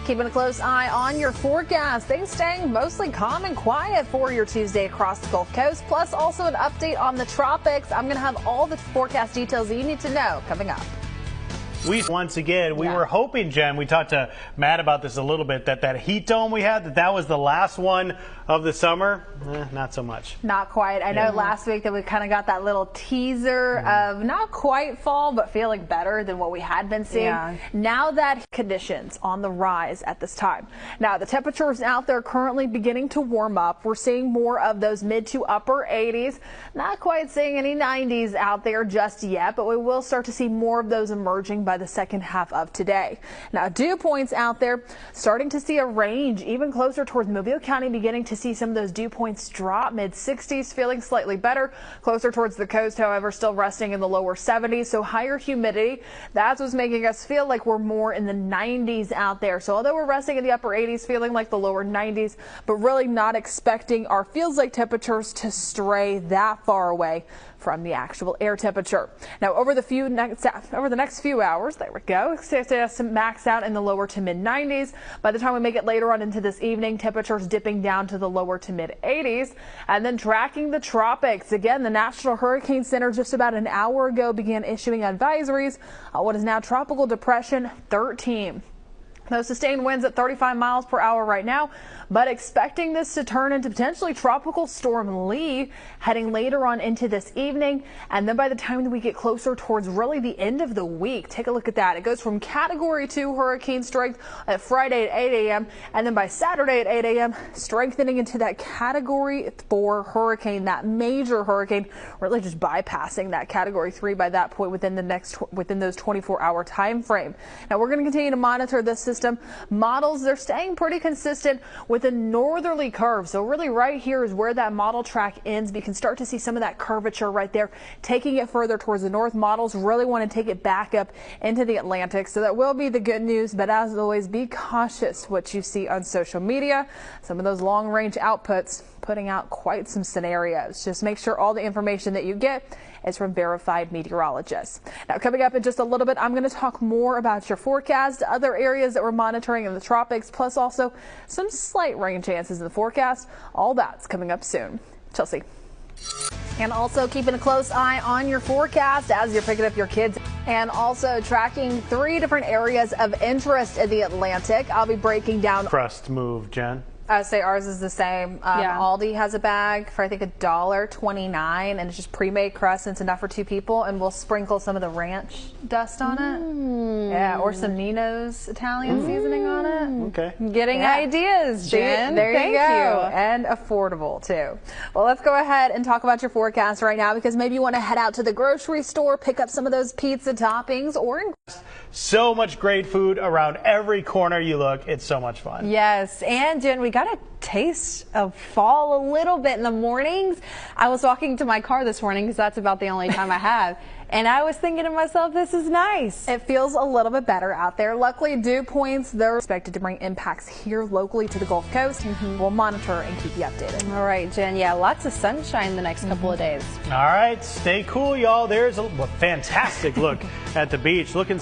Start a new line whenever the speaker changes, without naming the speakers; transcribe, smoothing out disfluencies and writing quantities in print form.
Keeping a close eye on your forecast. Things staying mostly calm and quiet for your Tuesday across the Gulf Coast. Plus also an update on the tropics. I'm going to have all the forecast details that you need to know coming up.
Once again, we were hoping, Jen, we talked to Matt about this a little bit, that heat dome we had, that was the last one of the summer. Not so much.
Not quite. I know last week that we kind of got that little teaser of not quite fall, but feeling better than what we had been seeing. Now that conditions on the rise at this time. Now the temperatures out there currently beginning to warm up. We're seeing more of those mid to upper 80s. Not quite seeing any 90s out there just yet, but we will start to see more of those emerging by the second half of today. Now dew points out there starting to see a range even closer towards Mobile County, beginning to see some of those dew points drop mid 60s, feeling slightly better. Closer towards the coast, however, still resting in the lower 70s, so higher humidity. That's what's making us feel like we're more in the 90s out there. So although we're resting in the upper 80s, feeling like the lower 90s, but really not expecting our feels like temperatures to stray that far away from the actual air temperature. Now over the next few hours, there we go, expect us to max out in the lower to mid 90s. By the time we make it later on into this evening, temperatures dipping down to the lower to mid 80s. And then tracking the tropics, again, the National Hurricane Center just about an hour ago began issuing advisories on what is now Tropical Depression 13. Those sustained winds at 35 miles per hour right now, but expecting this to turn into potentially Tropical Storm Lee heading later on into this evening. And then by the time that we get closer towards really the end of the week, take a look at that. It goes from Category 2 hurricane strength at Friday at 8 a.m. and then by Saturday at 8 a.m. strengthening into that Category 4 hurricane, that major hurricane, really just bypassing that Category 3 by that point within those 24-hour time frame. Now we're going to continue to monitor this system. Models, they're staying pretty consistent with a northerly curve. So really right here is where that model track ends. We can start to see some of that curvature right there, taking it further towards the north. Models really want to take it back up into the Atlantic. So that will be the good news. But as always, be cautious what you see on social media. Some of those long range outputs putting out quite some scenarios. Just make sure all the information that you get is from verified meteorologists. Now coming up in just a little bit, I'm going to talk more about your forecast, other areas that we're monitoring in the tropics, plus also some slight rain chances in the forecast. All that's coming up soon. Chelsea. And also keeping a close eye on your forecast as you're picking up your kids, and also tracking 3 different areas of interest in the Atlantic. I'll be breaking down
Crust move, Jen.
I would say ours is the same. Aldi has a bag for I think $1.29, and it's just pre-made crust, and it's enough for 2 people, and we'll sprinkle some of the ranch dust on it. Yeah, or some Nino's Italian seasoning on it.
Okay.
Getting ideas, Jen.
There
Thank
you go.
you.
And affordable too. Well, let's go ahead and talk about your forecast right now, because maybe you want to head out to the grocery store, pick up some of those pizza toppings, or
so much great food around every corner you look. It's so much fun.
Yes, and Jen, we got a taste of fall a little bit in the mornings. I was walking to my car this morning because that's about the only time I have. And I was thinking to myself, this is nice.
It feels a little bit better out there. Luckily, dew points, they're expected to bring impacts here locally to the Gulf Coast. We'll monitor and keep you updated.
All right, Jen. Yeah, lots of sunshine the next couple of days.
All right, stay cool, y'all. There's a fantastic look at the beach. Looking